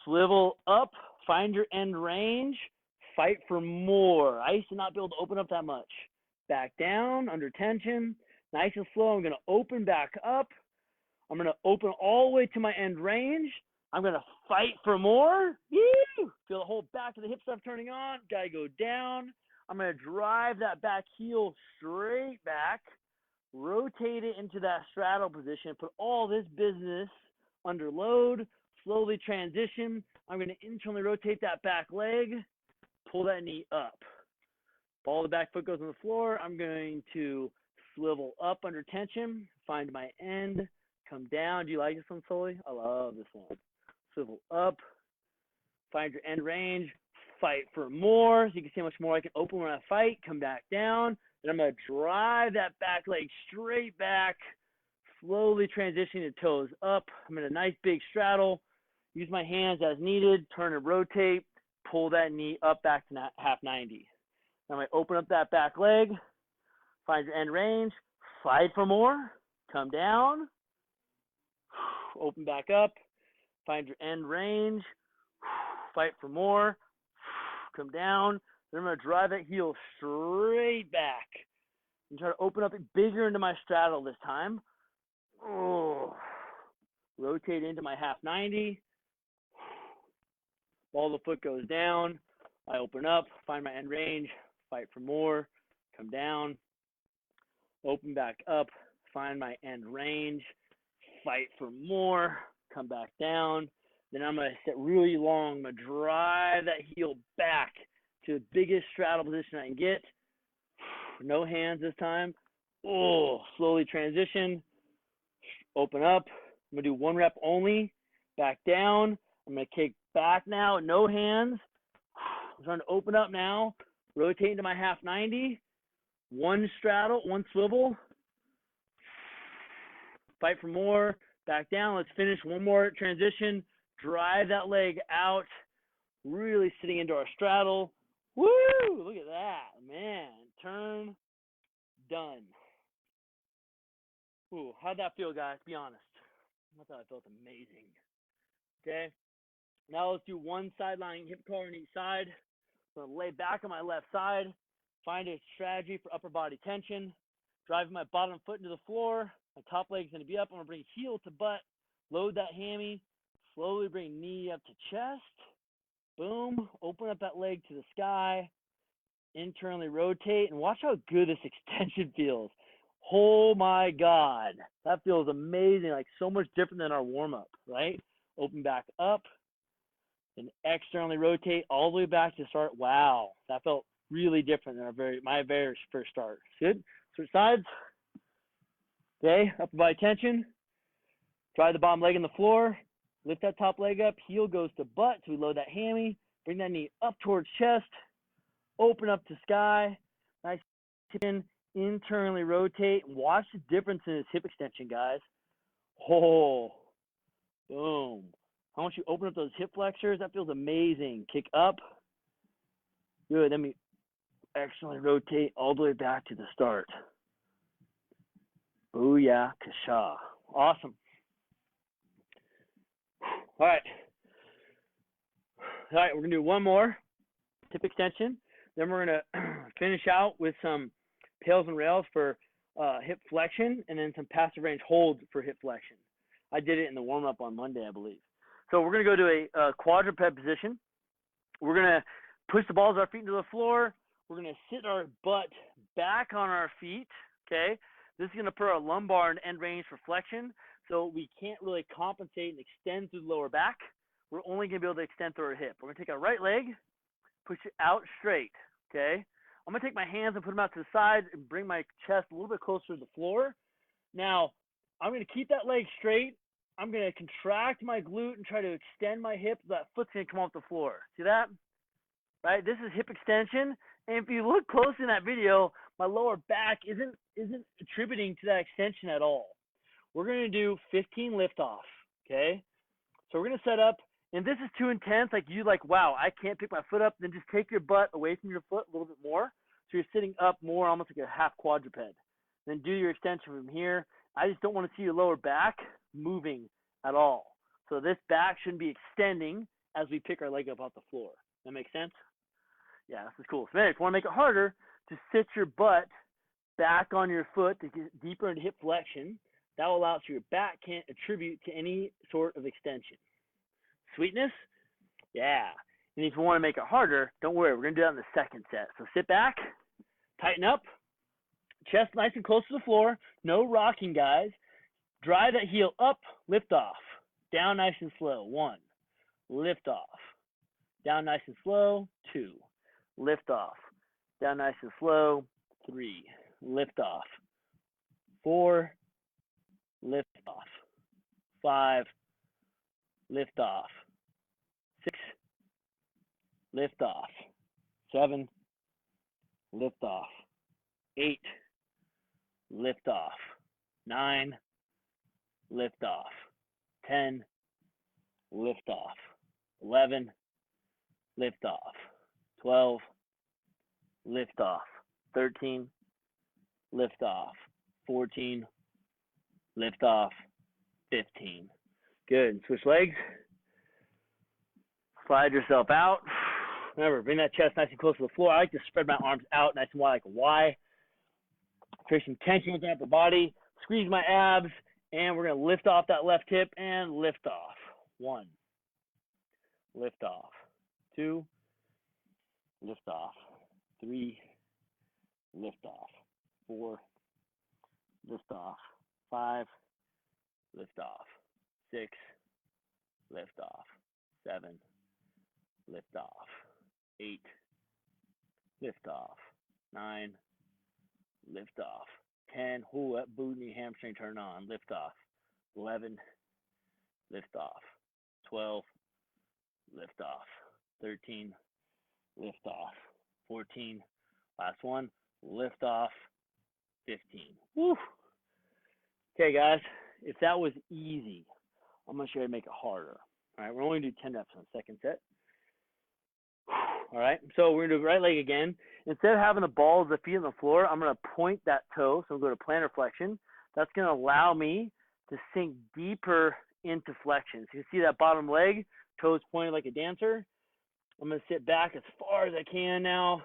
swivel up, find your end range, fight for more. I used to not be able to open up that much. back down, under tension, nice and slow. I'm going to open back up. I'm going to open all the way to my end range. I'm going to fight for more. Woo! Feel the whole back of the hip stuff turning on. Got to go down. I'm going to drive that back heel straight back, rotate it into that straddle position, put all this business under load, slowly transition. I'm going to internally rotate that back leg, pull that knee up. Ball of the back foot goes on the floor. I'm going to swivel up under tension, find my end, come down. Do you like this one, Sully? I love this one. Swivel up, find your end range, fight for more. So you can see how much more I can open when I fight, come back down. Then I'm going to drive that back leg straight back, slowly transition the toes up. I'm in a nice big straddle. Use my hands as needed, turn and rotate, pull that knee up back to half 90. Now I'm going to open up that back leg, find your end range, fight for more, come down, open back up, find your end range, fight for more, come down. Then I'm going to drive that heel straight back and try to open up it bigger into my straddle this time. Oh, rotate into my half 90. Ball of the foot goes down. I open up, find my end range, fight for more, come down, open back up, find my end range, fight for more, come back down. Then I'm going to sit really long. I'm going to drive that heel back to the biggest straddle position I can get. No hands this time. Oh, slowly transition. Open up. I'm going to do one rep only. Back down. I'm going to kick back now. No hands. I'm trying to open up now. Rotate into my half 90. One straddle, one swivel. Fight for more. Back down. Let's finish one more transition. Drive that leg out. Really sitting into our straddle. Woo! Look at that. Man. Turn. Done. Ooh, how'd that feel, guys? Be honest. I thought it felt amazing. Okay. Now let's do one side lying hip collar on each side. I'm going to lay back on my left side. Find a strategy for upper body tension. Driving my bottom foot into the floor. My top leg's going to be up. I'm going to bring heel to butt. Load that hammy. Slowly bring knee up to chest. Boom. Open up that leg to the sky. Internally rotate. And watch how good this extension feels. Oh my God. That feels amazing. Like so much different than our warm-up, right? Open back up. And externally rotate all the way back to start. Wow. That felt really different than my very first start. Good. Switch sides. Okay. Upper body tension. Drive the bottom leg in the floor. Lift that top leg up. Heel goes to butt. So we load that hammy. Bring that knee up towards chest. Open up to sky. Nice chin. Internally rotate. Watch the difference in this hip extension, guys. Oh. Boom. How much you open up those hip flexors? That feels amazing. Kick up. Good. Then we externally rotate all the way back to the start. Booyah, kasha. Awesome. All right. All right, we're going to do one more hip extension. Then we're going to finish out with some pails and rails for hip flexion and then some passive range holds for hip flexion. I did it in the warm-up on Monday, I believe. So we're going to go to a quadruped position. We're going to push the balls of our feet into the floor. We're going to sit our butt back on our feet, okay? This is going to put our lumbar and end range for flexion, so we can't really compensate and extend through the lower back. We're only going to be able to extend through our hip. We're going to take our right leg, push it out straight, okay? I'm going to take my hands and put them out to the side and bring my chest a little bit closer to the floor. Now, I'm going to keep that leg straight. I'm going to contract my glute and try to extend my hip. That foot's going to come off the floor. See that? Right? This is hip extension. And if you look close in that video, my lower back isn't attributing to that extension at all. We're going to do 15 liftoff, okay? So we're going to set up, and this is too intense. Like wow, I can't pick my foot up. Then just take your butt away from your foot a little bit more. So you're sitting up more, almost like a half quadruped. Then do your extension from here. I just don't want to see your lower back moving at all. So this back shouldn't be extending as we pick our leg up off the floor. That makes sense? Yeah, this is cool. So if you want to make it harder, just sit your butt back on your foot to get deeper into hip flexion. That will allow so your back can't attribute to any sort of extension. Sweetness? Yeah. And if you want to make it harder, don't worry. We're going to do that in the second set. So sit back, tighten up, chest nice and close to the floor. No rocking, guys. Drive that heel up, lift off. Down nice and slow. 1. Lift off. Down nice and slow. 2. Lift off. Down nice and slow. 3. Lift off. 4. Lift off. 5. Lift off. 6. Lift off. 7. Lift off. 8. Lift off. 9. Lift off. 10. Lift off. 11. Lift off. 12. Lift off. 13. Lift off. 14. Lift off. 15. Good. And switch legs. Slide yourself out. Remember, bring that chest nice and close to the floor. I like to spread my arms out nice and wide like a Y. Create some tension with the upper body. Squeeze my abs. And we're going to lift off that left hip and lift off. 1. Lift off. 2. Lift off. 3. Lift off. 4. Lift off. 5. Lift off. 6. Lift off. 7. Lift off. 8. Lift off. 9. Lift off. 10. Ooh, that boot knee hamstring turn on. Lift off. 11. Lift off. 12. Lift off. 13. Lift off. 14. Last one. Lift off. 15. Woo. Okay, guys. If that was easy, I'm going to show you how to make it harder. All right, we're only going to do 10 reps on the second set. All right, so we're going to do right leg again. Instead of having the balls of the feet on the floor, I'm going to point that toe. So I'm going to go to plantar flexion. That's going to allow me to sink deeper into flexion. So you can see that bottom leg, toes pointed like a dancer. I'm going to sit back as far as I can now.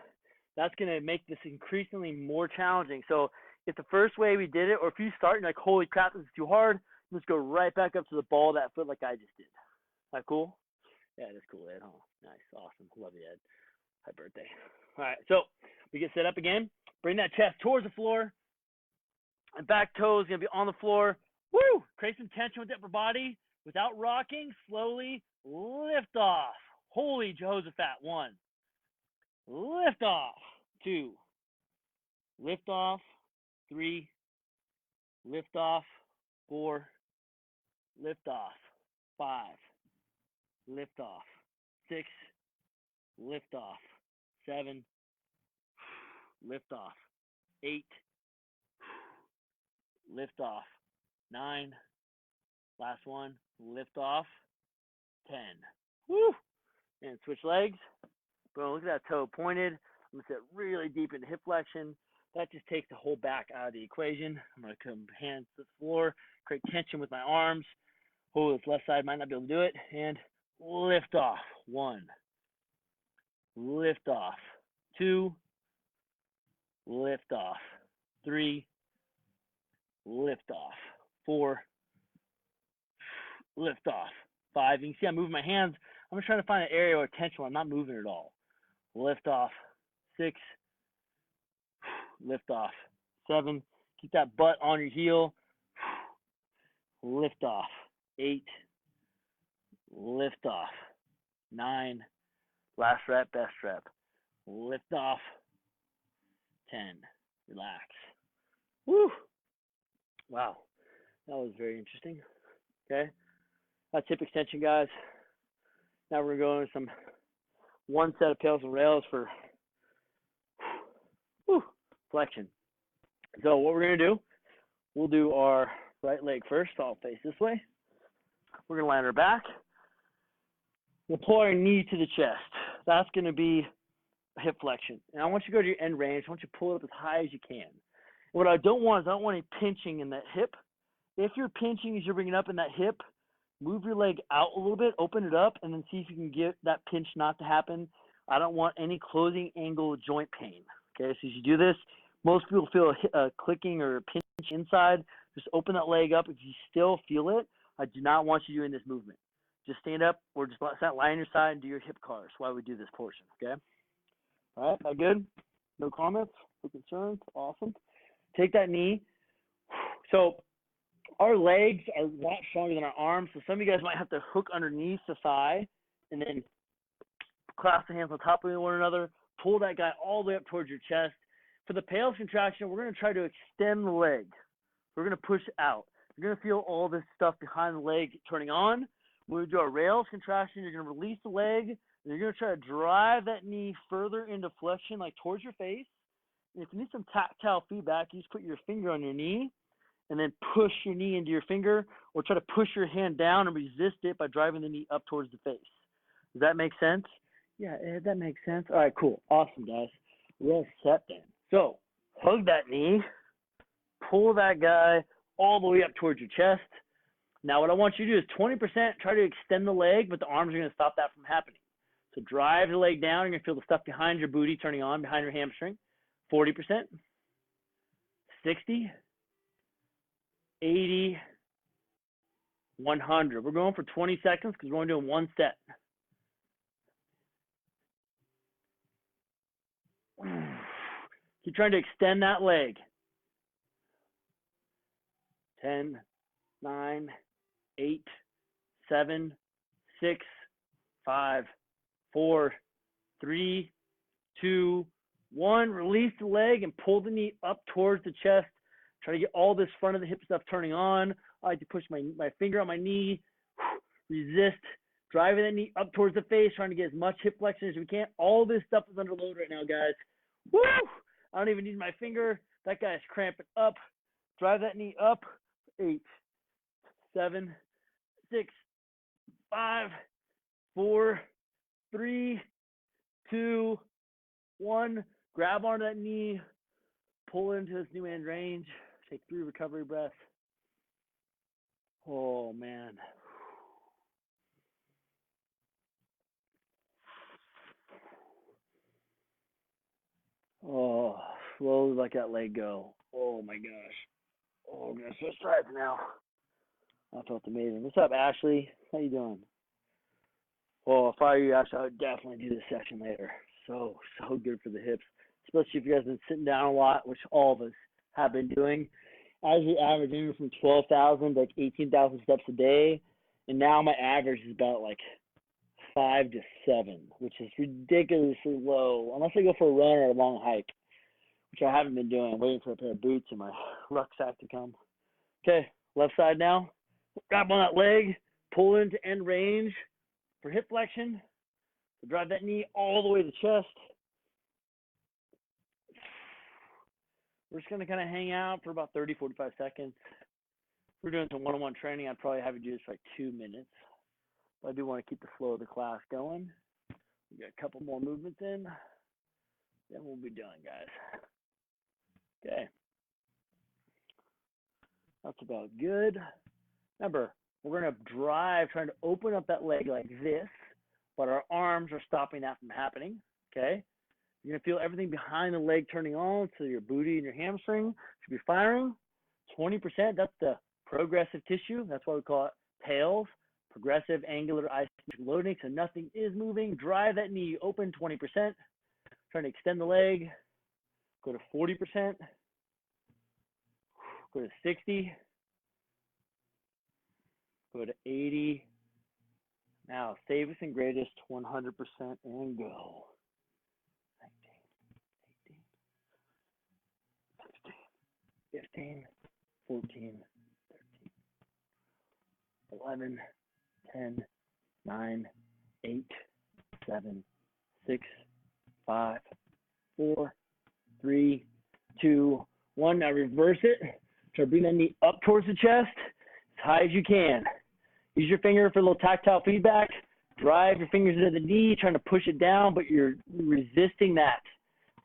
That's going to make this increasingly more challenging. So if the first way we did it, or if you start and like, holy crap, this is too hard, just go right back up to the ball of that foot like I just did. Is that cool? Yeah, that's cool, Ed, huh? Nice, awesome. Love you, Ed. Happy birthday. All right, so we get set up again. Bring that chest towards the floor. And back toe is going to be on the floor. Woo! Create some tension with the upper body. Without rocking, slowly lift off. Holy Jehoshaphat. 1. Lift off. 2. Lift off. 3. Lift off. 4. Lift off. 5. Lift off. 6. Lift off. 7. Lift off. 8. Lift off. 9. Last one. Lift off. 10. Woo! And switch legs. Boom, look at that toe pointed. I'm going to sit really deep into hip flexion. That just takes the whole back out of the equation. I'm going to come hands to the floor, create tension with my arms. Oh, this left side might not be able to do it. And lift off. 1. Lift off. 2. Lift off. 3. Lift off. 4. Lift off. 5. You can see I'm moving my hands. I'm just trying to find an area where tension. I'm not moving at all. Lift off. 6. Lift off. 7. Keep that butt on your heel. Lift off. 8. Lift off. 9. Last rep, best rep. Lift off. 10. Relax. Woo! Wow. That was very interesting. Okay. That's hip extension, guys. Now we're going to some one set of pails and rails for flexion. So what we're going to do, we'll do our right leg first. So I'll face this way. We're going to land our back. We'll pull our knee to the chest. That's going to be hip flexion. And I want you to go to your end range. I want you to pull it up as high as you can. And what I don't want is I don't want any pinching in that hip. If you're pinching as you're bringing up in that hip, move your leg out a little bit, open it up, and then see if you can get that pinch not to happen. I don't want any closing angle joint pain. Okay, so as you do this, Most people feel a clicking or a pinch inside. Just open that leg up. If you still feel it, I do not want you doing this movement. Just stand up or just lie on your side and do your hip car. That's why we do this portion, okay? All right, that good? No comments? No concerns? Awesome. Take that knee. So our legs are a lot stronger than our arms, so some of you guys might have to hook underneath the thigh and then clasp the hands on top of one another, pull that guy all the way up towards your chest. For the pales contraction, we're going to try to extend the leg. We're going to push out. You're going to feel all this stuff behind the leg turning on. When we do a rails contraction, you're going to release the leg, and you're going to try to drive that knee further into flexion, like towards your face. And if you need some tactile feedback, you just put your finger on your knee and then push your knee into your finger, or try to push your hand down and resist it by driving the knee up towards the face. Does that make sense? Yeah, that makes sense. All right, cool. Awesome, guys. We're all set then. So hug that knee, pull that guy all the way up towards your chest. Now what I want you to do is 20% try to extend the leg, but the arms are going to stop that from happening. So drive the leg down. You're going to feel the stuff behind your booty turning on, behind your hamstring. 40%, 60, 80, 100. We're going for 20 seconds because we're only doing one set. Keep trying to extend that leg. 10, 9, 8, 7, 6, 5, 4, 3, 2, 1. Release the leg and pull the knee up towards the chest. Try to get all this front of the hip stuff turning on. I like to push my finger on my knee. Resist. Driving the knee up towards the face, trying to get as much hip flexion as we can. All this stuff is under load right now, guys. Woo! I don't even need my finger. That guy's cramping up. Drive that knee up. 8, 7, 6, 5, 4, 3, 2, 1. Grab onto that knee. Pull into this new end range. Take 3 recovery breaths. Oh, man. Oh, slowly let that leg go. Oh, my gosh. Oh, I'm going to switch sides now. That felt amazing. What's up, Ashley? How you doing? Well, if I were you, Ashley, I would definitely do this session later. So good for the hips, especially if you guys have been sitting down a lot, which all of us have been doing. As we average anywhere from 12,000 to like 18,000 steps a day, and now my average is about like 5 to 7, which is ridiculously low, unless I go for a run or a long hike, which I haven't been doing. I'm waiting for a pair of boots and my rucksack to come. Okay, left side now. Grab on that leg, pull into end range for hip flexion. So drive that knee all the way to the chest. We're just going to kind of hang out for about 30, 45 seconds. If we're doing some one-on-one training, I'd probably have you do this for like 2 minutes. But I do want to keep the flow of the class going. We got a couple more movements in. Then we'll be done, guys. Okay. That's about good. Remember, we're going to drive, trying to open up that leg like this, but our arms are stopping that from happening, okay? You're going to feel everything behind the leg turning on, so your booty and your hamstring should be firing. 20%, that's the progressive tissue. That's why we call it PALS, progressive angular isometric loading, so nothing is moving. Drive that knee open, 20%. Trying to extend the leg. Go to 40%. Go to 60. Go to 80. Now, safest and greatest 100% and go. 19, 18, 15, 14, 13, 11, 10, 9, 8, 7, 6, 5, 4, 3, 2, 1. Now reverse it. Try to bring that knee up towards the chest as high as you can. Use your finger for a little tactile feedback. Drive your fingers into the knee, trying to push it down, but you're resisting that.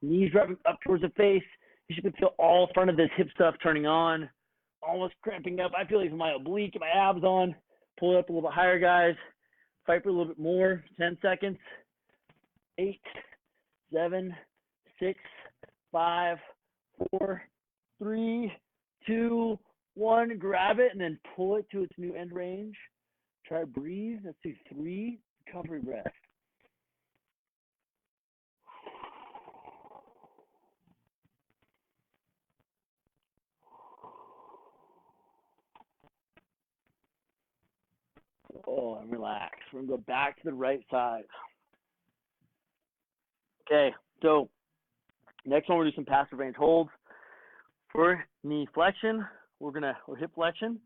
Knees driving up towards the face. You should feel all front of this hip stuff turning on, almost cramping up. I feel even my oblique and my abs on. Pull it up a little bit higher, guys. Fight for a little bit more. 10 seconds. 8, 7, 6, 5, 4, 3, 2, 1. Grab it and then pull it to its new end range. Try to breathe. Let's do 3 recovery breaths. Oh, and relax. We're going to go back to the right side. Okay, so next one, we're going to do some passive range holds. For knee flexion, or hip flexion,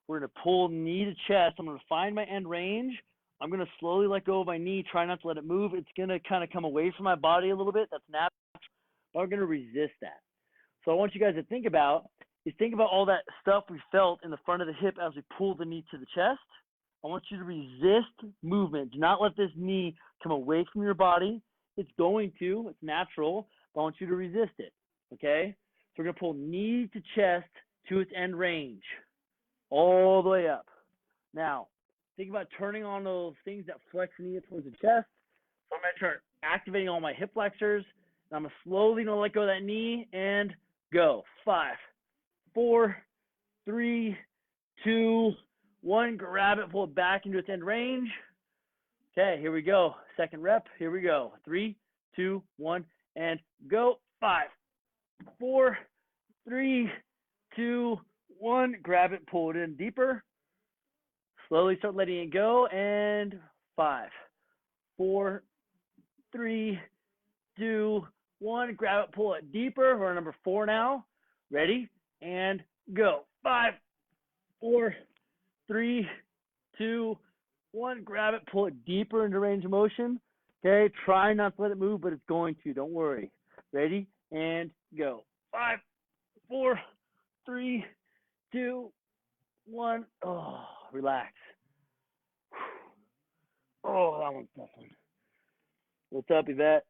we're going to pull knee to chest. I'm going to find my end range. I'm going to slowly let go of my knee, try not to let it move. It's going to kind of come away from my body a little bit. That's natural, but I'm going to resist that. So I want you guys to think about all that stuff we felt in the front of the hip as we pull the knee to the chest. I want you to resist movement. Do not let this knee come away from your body. It's going to. It's natural. But I want you to resist it. Okay? So we're going to pull knee to chest to its end range. All the way up. Now, think about turning on those things that flex the knee towards the chest. So I'm going to start activating all my hip flexors. And I'm going to slowly let go of that knee and go. 5, 4, 3, 2, 1. Grab it, pull it back into its end range. Okay, here we go. Second rep. Here we go. 3, 2, 1, and go. 5, 4, 3, 2, 1. Grab it, pull it in deeper. Slowly start letting it go. And 5, 4, 3, 2, 1. Grab it, pull it deeper. We're on number 4 now. Ready? And go. 5, 4, 3, 2, 1. Grab it, pull it deeper into range of motion. Okay, try not to let it move, but it's going to. Don't worry. Ready? And go. 5, 4, 3, 2, 1. Oh, relax. Oh, that one's tough one. What's up, Yvette?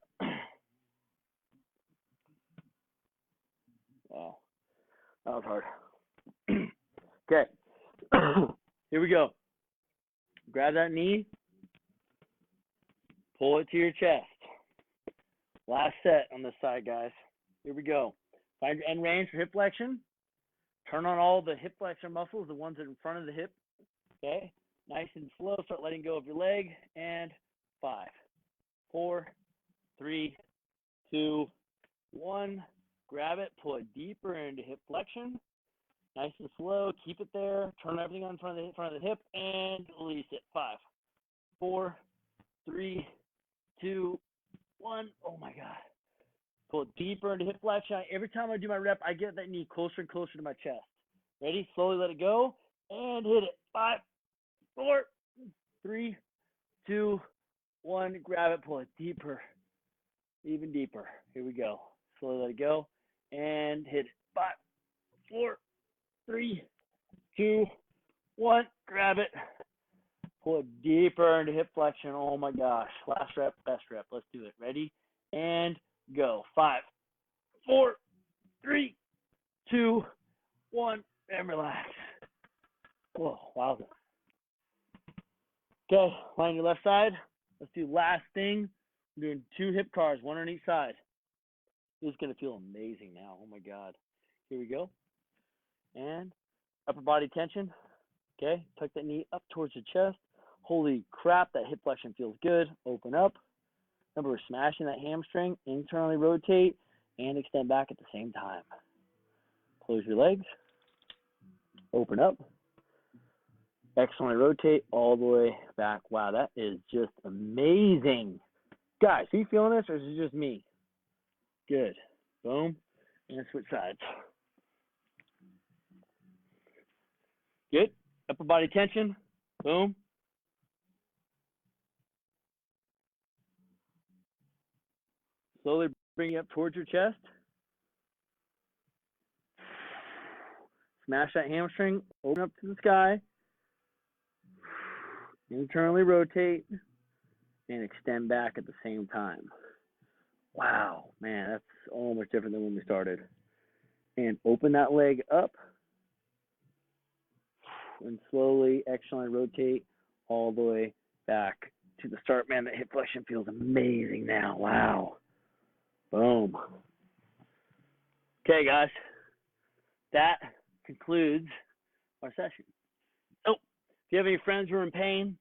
Wow, that was hard. Okay, here we go. Grab that knee, pull it to your chest. Last set on this side, guys. Here we go. Find your end range for hip flexion. Turn on all the hip flexor muscles, the ones that are in front of the hip. Okay, nice and slow. Start letting go of your leg. And 5, 4, 3, 2, 1. Grab it, pull it deeper into hip flexion. Nice and slow. Keep it there. Turn everything on front of the hip and release it. 5, 4, 3, 2, 1. Oh my God. Pull it deeper into hip flexion. Every time I do my rep, I get that knee closer and closer to my chest. Ready? Slowly let it go and hit it. 5, 4, 3, 2, 1. Grab it, pull it deeper, even deeper. Here we go. Slowly let it go and hit it. 5, 4, 3, 2, 1. Grab it. Pull it deeper into hip flexion. Oh my gosh. Last rep, best rep. Let's do it. Ready? And go. 5, 4, 3, 2, 1. And relax. Whoa, wow. Okay, line your left side. Let's do last thing. I'm doing 2 hip cars, 1 on each side. This is going to feel amazing now. Oh my God. Here we go. And upper body tension. Okay, tuck that knee up towards the chest. Holy crap, that hip flexion feels good. Open up. Remember, we're smashing that hamstring. Internally rotate and extend back at the same time. Close your legs. Open up. Externally rotate all the way back. Wow, that is just amazing. Guys, are you feeling this or is it just me? Good. Boom. And switch sides. Good. Upper body tension. Boom. Slowly bring it up towards your chest. Smash that hamstring. Open up to the sky. Internally rotate. And extend back at the same time. Wow. Man, that's almost different than when we started. And open that leg up. And slowly externally rotate all the way back to the start. Man, that hip flexion feels amazing now. Wow. Boom. Okay, guys, that concludes our session. So, if you have any friends who are in pain,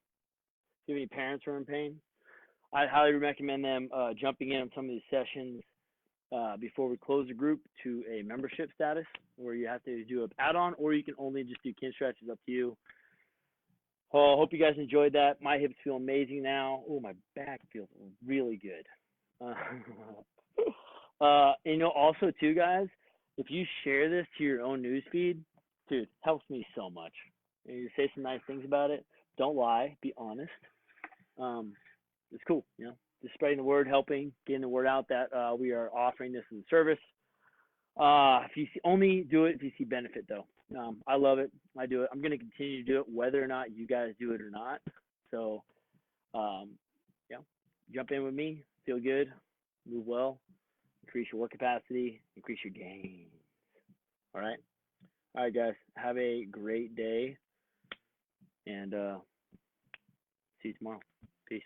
if you have any parents who are in pain, I highly recommend them jumping in on some of these sessions before we close the group to a membership status where you have to do an add-on, or you can only just do kin stretch. It's up to you. Oh, hope you guys enjoyed that. My hips feel amazing now. Oh, my back feels really good. Also too, guys, if you share this to your own news feed, dude, it helps me so much. And you say some nice things about it. Don't lie. Be honest. It's cool, just spreading the word, helping, getting the word out that we are offering this as a service. If you only do it if you see benefit, though. I love it. I do it. I'm going to continue to do it whether or not you guys do it or not. So, jump in with me. Feel good. Move well. Increase your work capacity. Increase your gains. All right? All right, guys. Have a great day. And see you tomorrow. Peace.